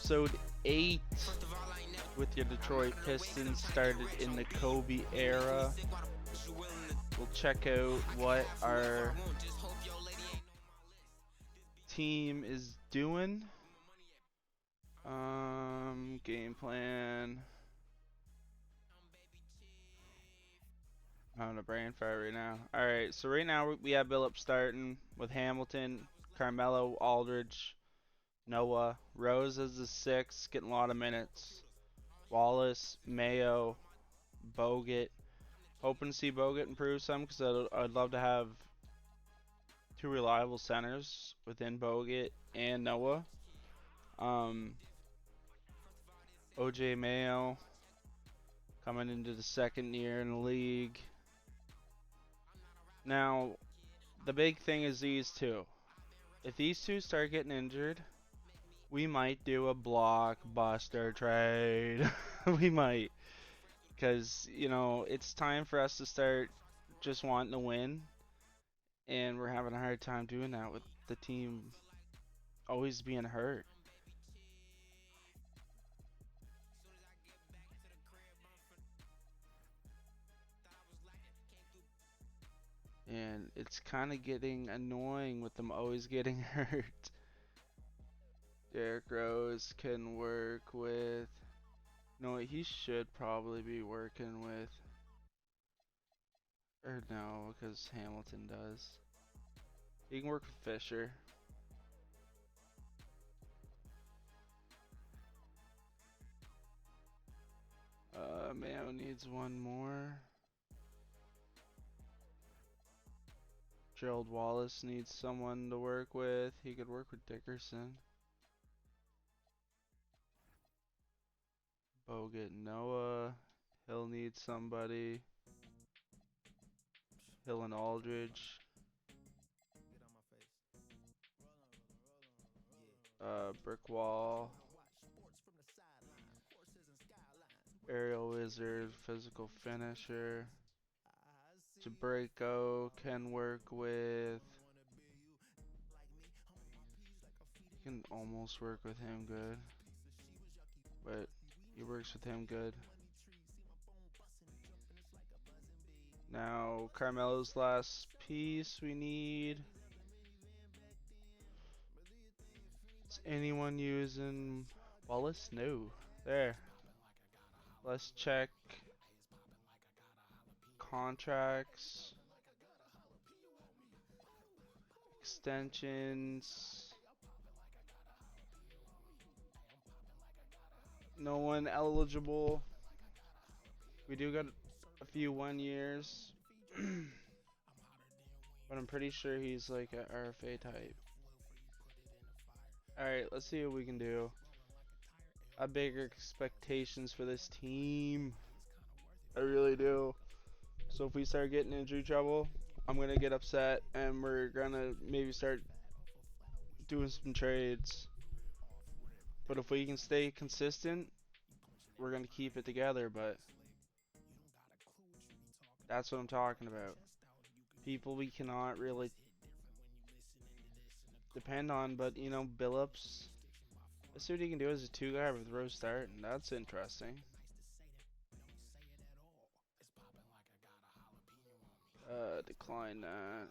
episode 8 with your Detroit Pistons started in the Kobe era. We'll check out what our team is doing. Game plan. I'm on a brain fire right now. Alright, so right now we have Billups starting with Hamilton, Carmelo, Aldridge, Noah, Rose as the 6, getting a lot of minutes. Wallace, Mayo, Bogut. Hoping to see Bogut improve some because I'd love to have two reliable centers within Bogut and Noah. OJ Mayo coming into the second year in the league. Now, the big thing is these two. If these two start getting injured, we might do a blockbuster trade. We might. Because, it's time for us to start just wanting to win. And we're having a hard time doing that with the team always being hurt. And it's kind of getting annoying with them always getting hurt. Derrick Rose can work with. No, he should probably be working with. Or no, because Hamilton does. He can work with Fisher. Mayo needs one more. Gerald Wallace needs someone to work with. He could work with Dickerson. Bogut Noah. He'll need somebody. Hill and Aldridge. Brick Wall. Aerial Wizard. Physical Finisher. Jabrico can work with. You can almost work with him good. But he works with him good. Now, Carmelo's last piece we need. Is anyone using Wallace? No. There. Let's check contracts. Extensions. No one eligible. We do got a few 1 years. But I'm pretty sure he's like a RFA type. Alright, let's see what we can do. I have bigger expectations for this team. I really do. So if we start getting injury trouble, I'm gonna get upset and we're gonna maybe start doing some trades. But if we can stay consistent, we're gonna keep it together. But that's what I'm talking about. People we cannot really depend on, but Billups. Let's see what he can do as a 2 guy with Rose starting. That's interesting. Decline that.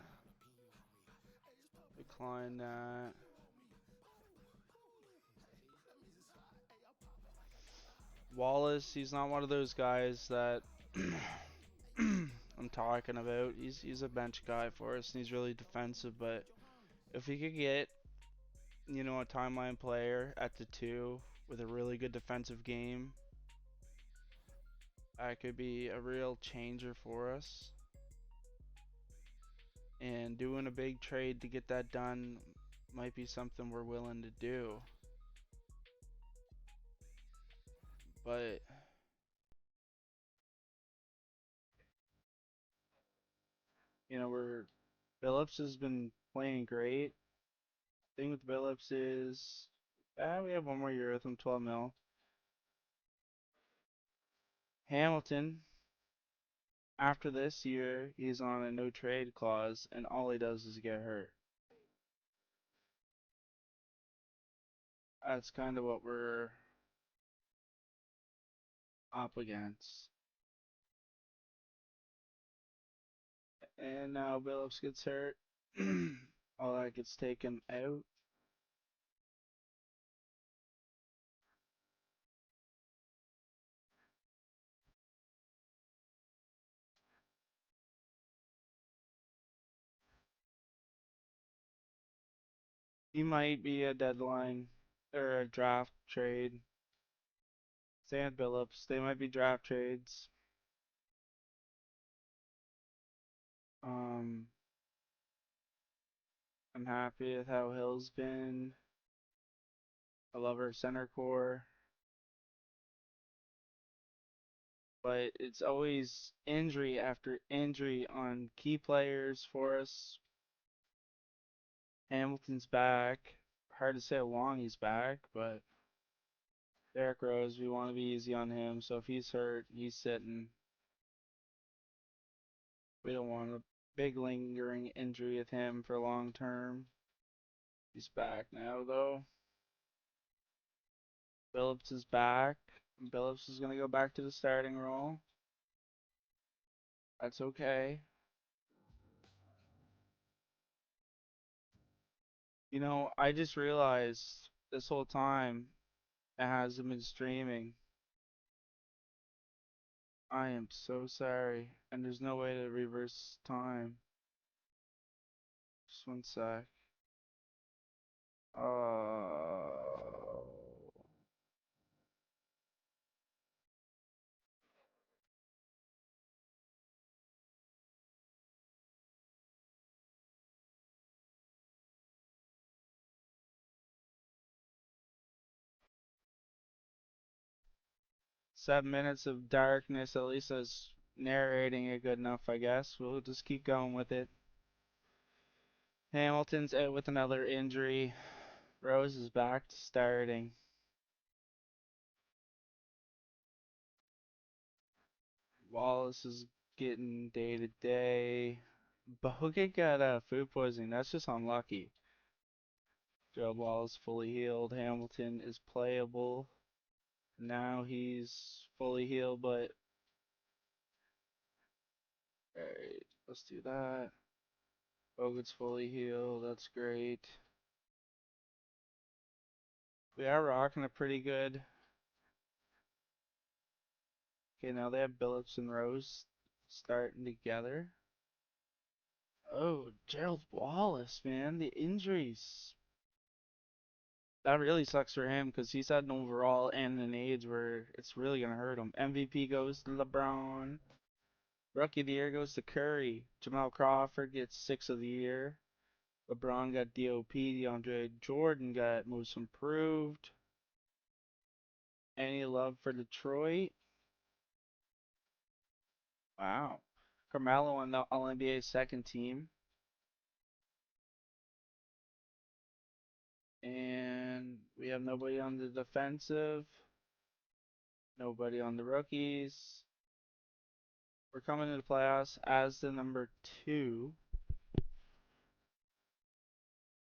Decline that. Wallace, he's not one of those guys that I'm talking about. He's a bench guy for us, and he's really defensive. But if we could get, a timeline player at the 2 with a really good defensive game, that could be a real changer for us. And doing a big trade to get that done might be something we're willing to do. But we're Billups has been playing great. Thing with Billups is we have 1 more year with him, 12 mil. Hamilton, after this year, he's on a no trade clause, and all he does is get hurt. That's kind of what we're up against. And now Billups gets hurt. All that gets taken out. He might be a deadline or a draft trade. Sand Billups, they might be draft trades. Um, I'm happy with how Hill's been. I love our center core, but it's always injury after injury on key players for us. Hamilton's back. Hard to say how long he's back, but Derrick Rose, we want to be easy on him. So if he's hurt, he's sitting. We don't want a big lingering injury with him for long term. He's back now, though. Billups is back. Billups is going to go back to the starting role. That's okay. You know, I just realized this whole time it hasn't been streaming. I am so sorry. And there's no way to reverse time. Just one sec. Oh. 7 minutes of darkness. At least is narrating it good enough, I guess. We'll just keep going with it. Hamilton's out with another injury. Rose is back to starting. Wallace is getting day to day. Bogut got food poisoning. That's just unlucky. Joe Wallace fully healed. Hamilton is playable. Now he's fully healed, but alright, let's do that. Bogut's fully healed. That's great. We are rocking it pretty good. Okay, now they have Billups and Rose starting together. Oh, Gerald Wallace, man, the injuries. That really sucks for him because he's had an overall and an age where it's really going to hurt him. MVP goes to LeBron. Rookie of the year goes to Curry. Jamal Crawford gets 6 of the year. LeBron got DOP. DeAndre Jordan got most improved. Any love for Detroit? Wow. Carmelo on the All NBA second team. And we have nobody on the defensive. Nobody on the rookies. We're coming into the playoffs as the number 2.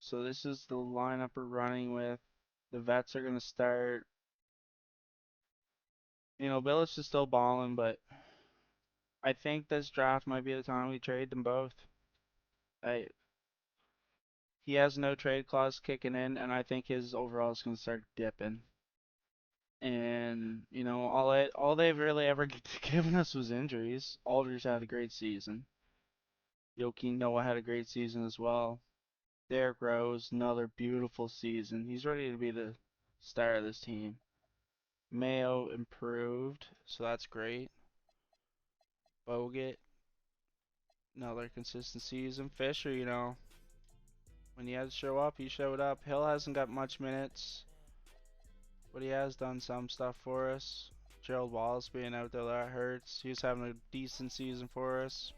So this is the lineup we're running with. The vets are going to start. You know, Billups is still balling, but I think this draft might be the time we trade them both. I, he has no trade clause kicking in, and I think his overall is going to start dipping. And you know, all they've really ever given us was injuries. Aldridge had a great season. Joakim Noah had a great season as well. Derrick Rose, another beautiful season. He's ready to be the star of this team. Mayo improved, so that's great. Bogut, another consistent season. Fisher, you know, when he had to show up, he showed up. Hill hasn't got much minutes, but he has done some stuff for us. Gerald Wallace being out there, that hurts. He's having a decent season for us.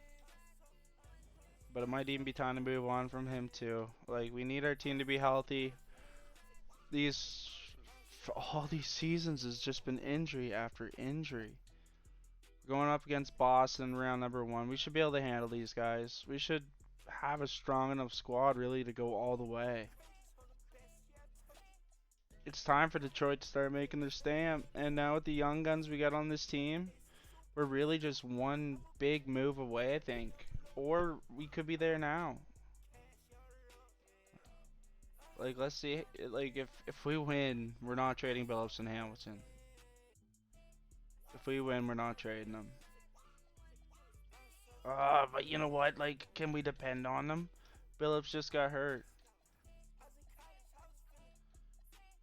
But it might even be time to move on from him too. Like, we need our team to be healthy. These, for all these seasons has just been injury after injury. We're going up against Boston round number 1. We should be able to handle these guys. We should have a strong enough squad really to go all the way. It's time for Detroit to start making their stamp. And now with the young guns we got on this team, we're really just one big move away, I think. Or we could be there now. Like, let's see. Like, if we win, we're not trading Billups and Hamilton. If we win, we're not trading them. But you know what? Like, can we depend on them? Billups just got hurt.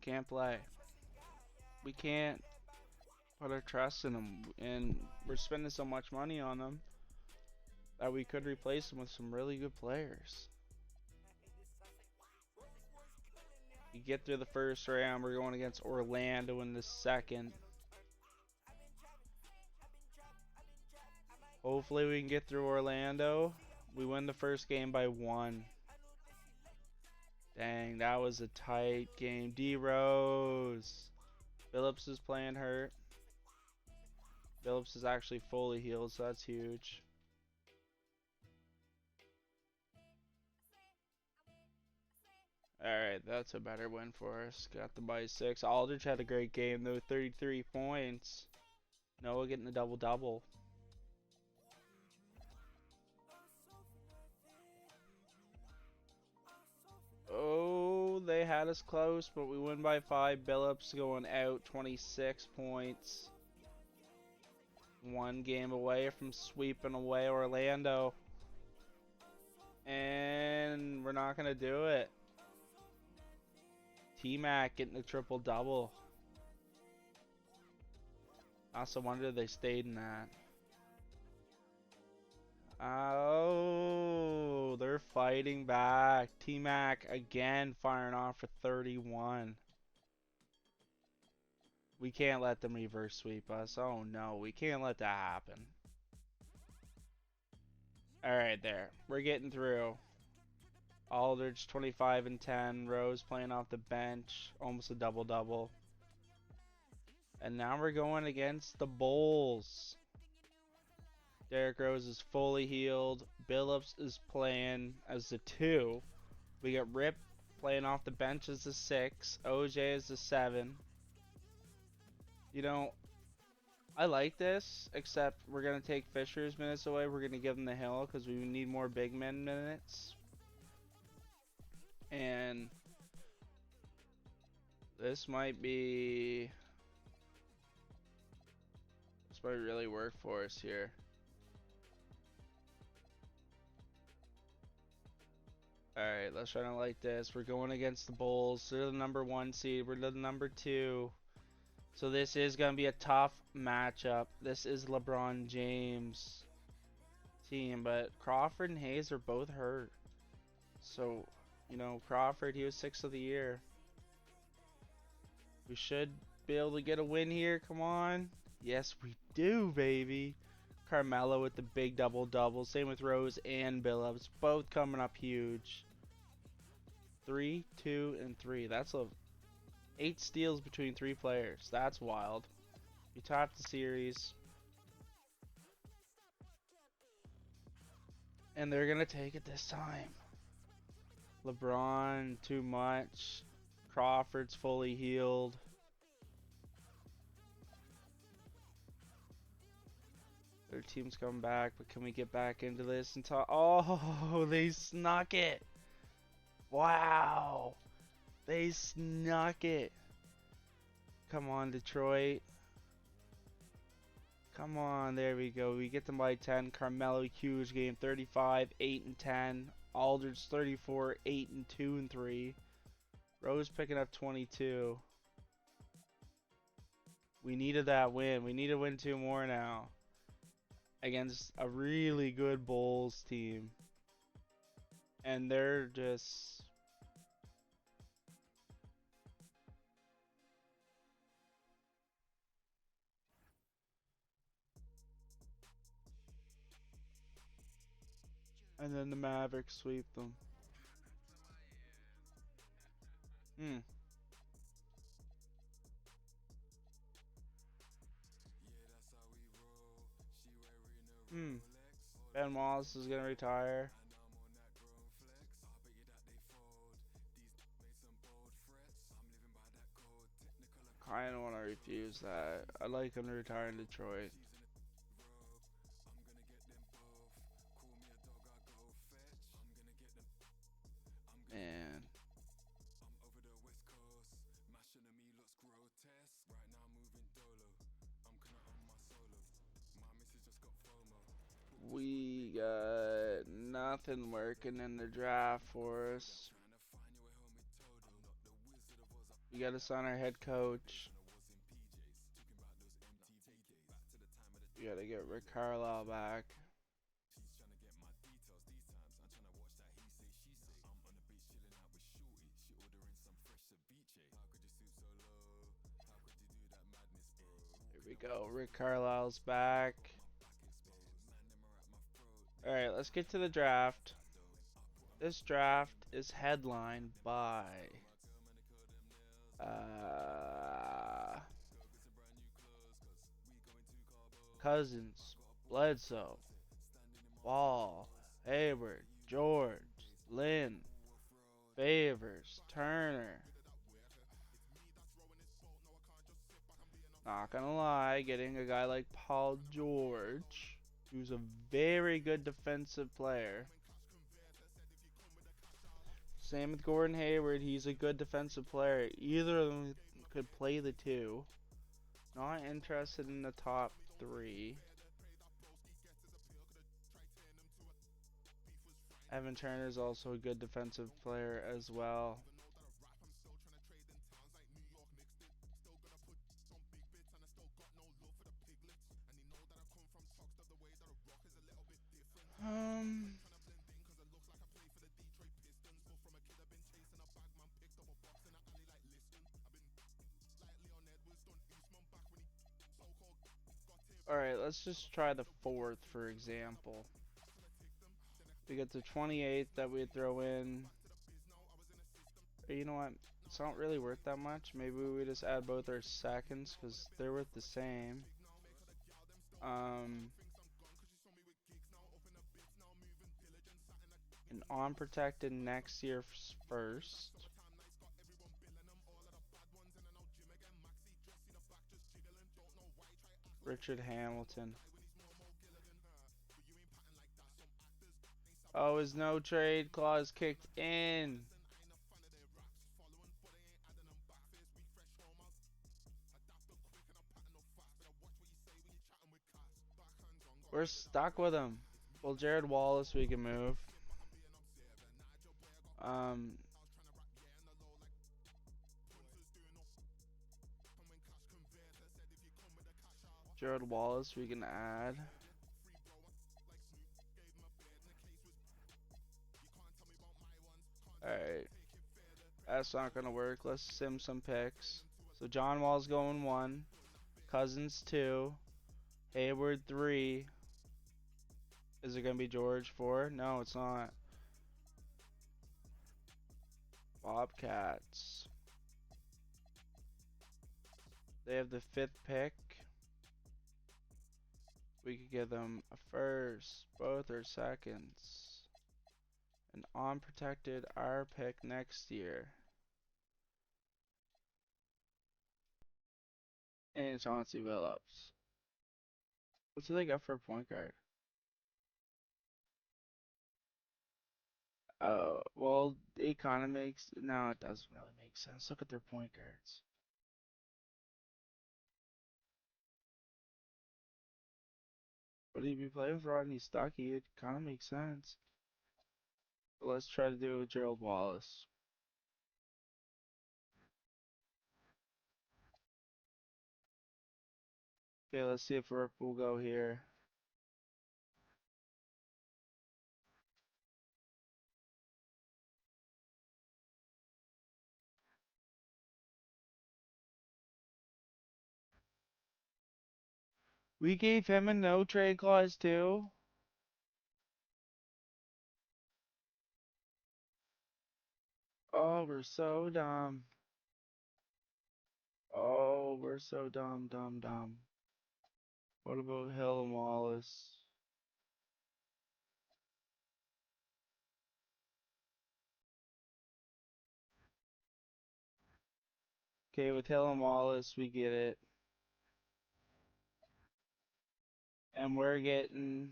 Can't play. We can't put our trust in them, and we're spending so much money on them that we could replace them with some really good players. We get through the first round, we're going against Orlando in the second. Hopefully we can get through Orlando. We win the first game by 1. Dang, that was a tight game. D Rose. Phillips is playing hurt. Phillips is actually fully healed, so that's huge. Alright, that's a better win for us. Got them by 6. Aldridge had a great game, though. 33 points. Noah getting the double-double. Oh, they had us close, but we win by 5. Billups going out, 26 points. 1 game away from sweeping away Orlando. And we're not going to do it. T-Mac getting the triple-double. I also wonder they stayed in that. Oh, they're fighting back. T-Mac again firing off for 31. We can't let them reverse sweep us. Oh no, we can't let that happen. Alright, there. We're getting through. Aldridge 25 and 10. Rose playing off the bench. Almost a double-double. And now we're going against the Bulls. Derrick Rose is fully healed. Billups is playing as the 2. We got Rip playing off the bench as the 6. OJ is the 7. You know, I like this, except we're going to take Fisher's minutes away. We're going to give him the hill because we need more big men minutes. And this might really work for us here. Alright, let's try to like this. We're going against the Bulls. They're the number 1 seed. We're the number 2. So this is going to be a tough matchup. This is LeBron James' team, but Crawford and Hayes are both hurt. So, you know, Crawford, he was 6th of the year. We should be able to get a win here. Come on. Yes, we do, baby. Carmelo with the big double-double. Same with Rose and Billups. Both coming up huge. 3, 2, and 3. That's 8 steals between 3 players. That's wild. We topped the series. And they're going to take it this time. LeBron, too much. Crawford's fully healed. Their team's coming back, but can we get back into this and talk? Oh, they snuck it. Wow. They snuck it. Come on, Detroit. Come on, there we go. We get them by 10. Carmelo, huge game, 35, 8 and 10. Aldridge, 34, 8 and 2 and 3. Rose picking up 22. We needed that win. We need to win 2 more now against a really good Bulls team. And they're just... And then the Mavericks sweep them. Ben Wallace is gonna retire. don't want to refuse that. I'd like him to retire in Detroit. And we got nothing working in the draft for us. We got to sign our head coach. We got to get Rick Carlisle back. Here we go. Rick Carlisle's back. Alright, let's get to the draft. This draft is headlined by Cousins, Bledsoe, Wall, Hayward, George, Lynn, Favors, Turner. Not gonna lie, getting a guy like Paul George, who's a very good defensive player. Same with Gordon Hayward, he's a good defensive player. Either of them could play the two. Not interested in the top three. Evan Turner is also a good defensive player as well. Um, Alright, let's just try the fourth, for example. We get the 28th that we throw in. You know what? It's not really worth that much. Maybe we just add both our seconds because they're worth the same. An unprotected next year first. Richard Hamilton. Oh, his no trade clause kicked in. We're stuck with him. Well, Jared Wallace we can move. Um, Jared Wallace we can add. Alright. That's not gonna work. Let's sim some picks. So John Wall's going 1. Cousins 2. Hayward 3. Is it gonna be George 4? No, it's not. Bobcats. They have the 5th pick. We could give them a first, both are seconds. An unprotected our pick next year. And Chauncey Billups. What's they got for a point guard? Oh, well, it kind of makes. No, it doesn't really make sense. Look at their point guards. But if you play with Rodney Stuckey, it kind of makes sense. But let's try to do it with Gerald Wallace. Okay, let's see if Rook will go here. We gave him a no trade clause too. Oh, we're so dumb. Oh, we're so dumb, dumb, dumb. What about Hill and Wallace? Okay, with Hill and Wallace, we get it. And we're getting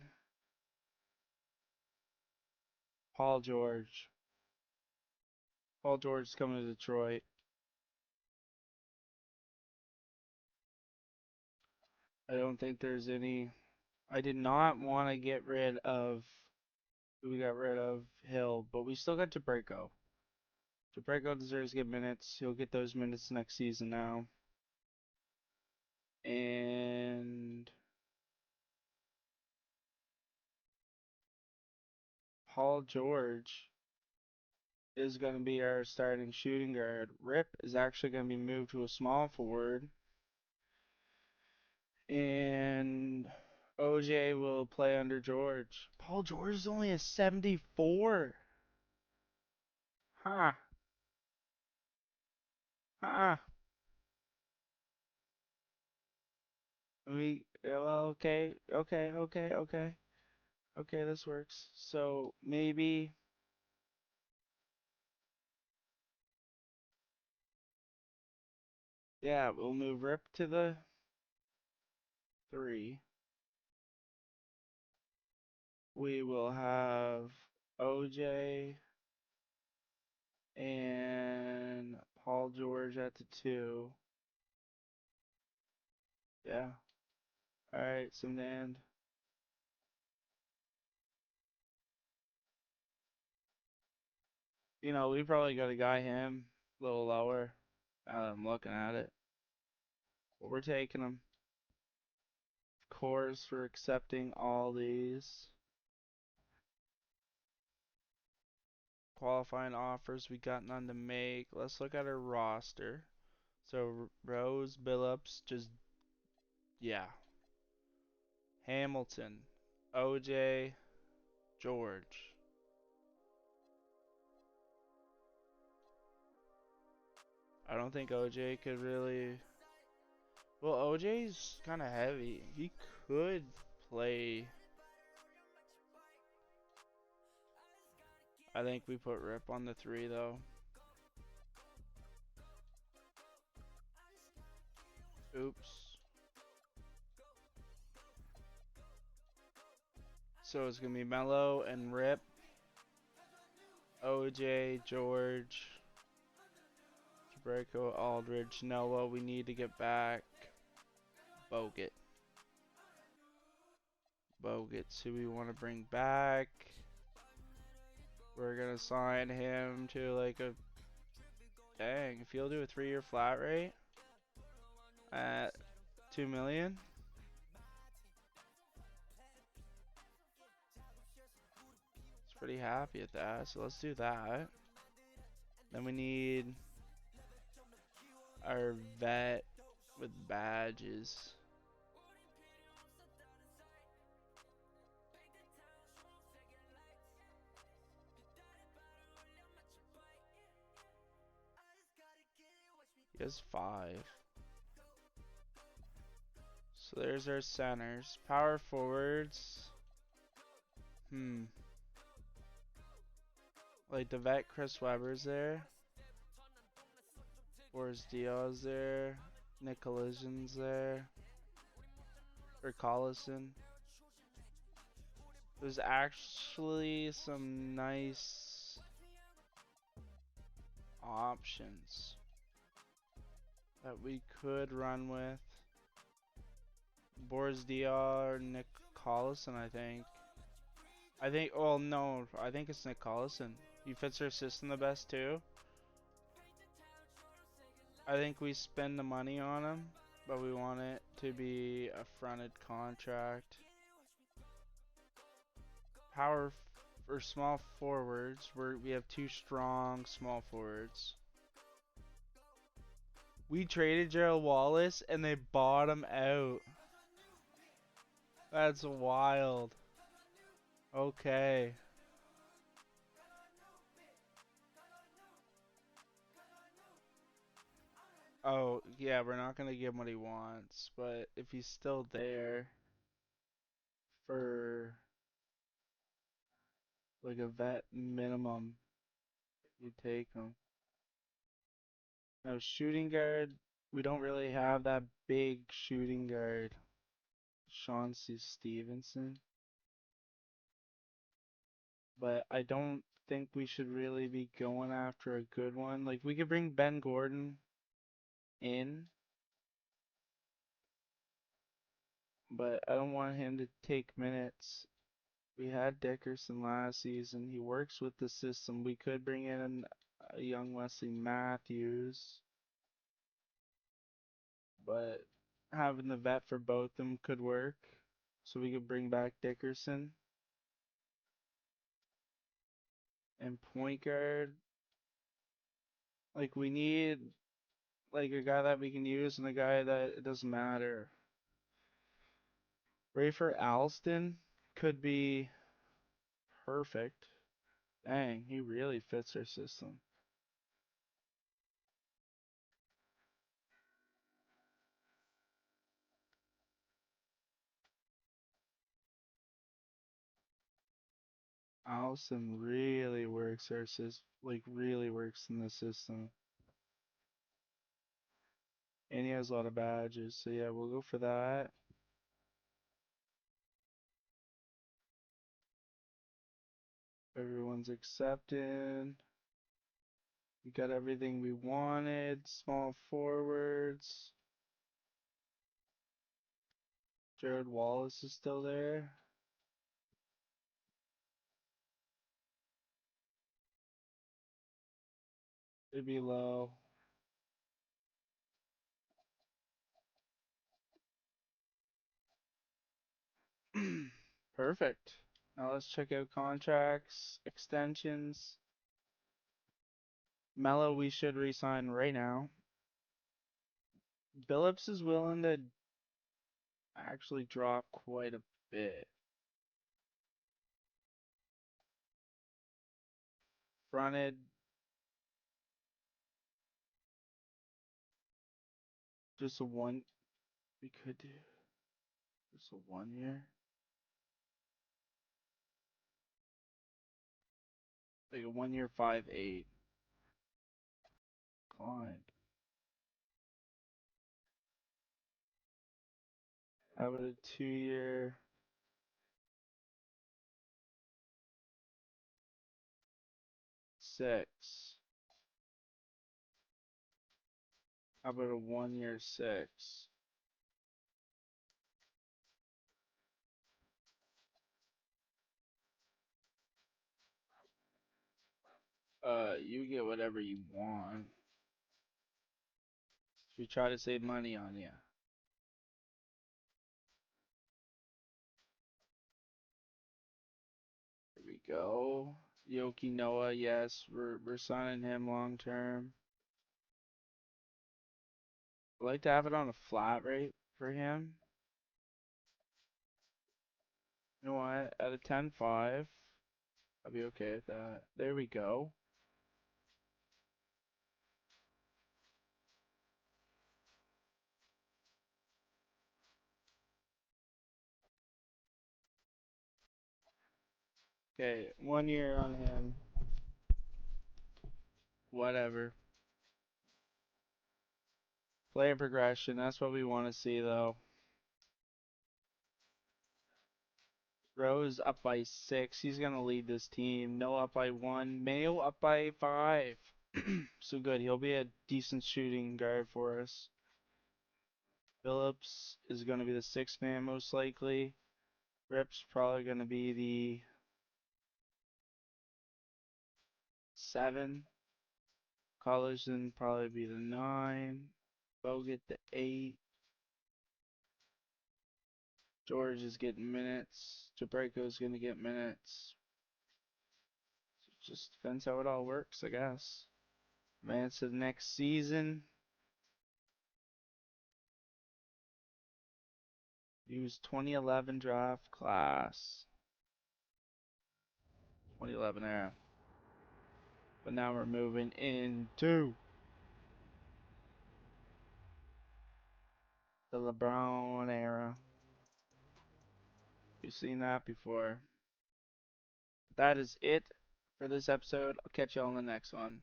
Paul George. Paul George is coming to Detroit. I don't think there's any. I did not want to get rid of. We got rid of Hill, but we still got DeBrinco. DeBrinco deserves to get minutes. He'll get those minutes next season now. And Paul George is going to be our starting shooting guard. Rip is actually going to be moved to a small forward. And OJ will play under George. Paul George is only a 74. Huh. Huh. Well, okay. Okay, okay, okay. Okay, this works. So maybe, yeah, we'll move Rip to the 3. We will have OJ and Paul George at the 2. Yeah. All right, so then, we probably got to guy him a little lower. Now that I'm looking at it. But we're taking him. Of course, we're accepting all these qualifying offers. We got none to make. Let's look at our roster. So Rose, Billups, just yeah. Hamilton, OJ, George. I don't think OJ could really. Well, OJ's kind of heavy. He could play. I think we put Rip on the 3 though. Oops. So it's gonna be Melo and Rip, OJ, George, Jabrico, Aldridge, Noah. We need to get back Bogut. Bogut's who we want to bring back. We're gonna sign him to like a dang. If he'll do a 3-year flat rate at 2 million, it's pretty happy at that. So let's do that. Then we need our vet with badges. He has 5. So there's our centers. Power forwards. Like the vet Chris Webber's there. Boris Diaw's there. Nick Collision's there. Or Collison. There's actually some nice options that we could run with. Boris Diaw or Nick Collison, I think. Well, no, I think it's Nick Collison. He fits our system the best too. I think we spend the money on him, but we want it to be a fronted contract. Power or small forwards, we have 2 strong small forwards. We traded Gerald Wallace and they bought him out. That's wild. Okay. Oh, yeah, we're not gonna give him what he wants, but if he's still there for like a vet minimum, you take him. No shooting guard. We don't really have that big shooting guard. Sean C. Stevenson. But I don't think we should really be going after a good one. Like we could bring Ben Gordon in, but I don't want him to take minutes. We had Dickerson last season. He works with the system. We could bring in a young Wesley Matthews, but having the vet for both of them could work. So we could bring back Dickerson and point guard. Like we need like a guy that we can use and a guy that it doesn't matter. Rafer Alston could be perfect. Dang, he really fits our system. Alston really works our system, like really works in the system. And he has a lot of badges, so yeah, we'll go for that. Everyone's accepted. We got everything we wanted. Small forwards. Jared Wallace is still there. It'd be low. Perfect. Now let's check out contracts, extensions. Melo, we should resign right now. Billups is willing to actually drop quite a bit. Fronted just a one. We could do just a 1 year, like a 1 year 5.8. Fine. How about a 2 year 6? How about a 1 year 6? You get whatever you want. We try to save money on you. Here we go. Yoki Noah, yes, we're signing him long term. I'd like to have it on a flat rate for him. You know what? At a 10.5, I'll be okay with that. There we go. Okay, 1 year on him. Whatever. Player progression, that's what we want to see though. Rose up by 6. He's gonna lead this team. No up by 1. Mayo up by 5. So good. He'll be a decent shooting guard for us. Phillips is gonna be the 6th man most likely. Rip's probably gonna be the 7. Collison probably be the 9. Bogut the 8. George is getting minutes. Jabreko's gonna get minutes. Just depends how it all works, I guess. Advance to the next season. Use 2011 draft class. 2011 era. But now we're moving into the LeBron era. You've seen that before. That is it for this episode. I'll catch you all in the next one.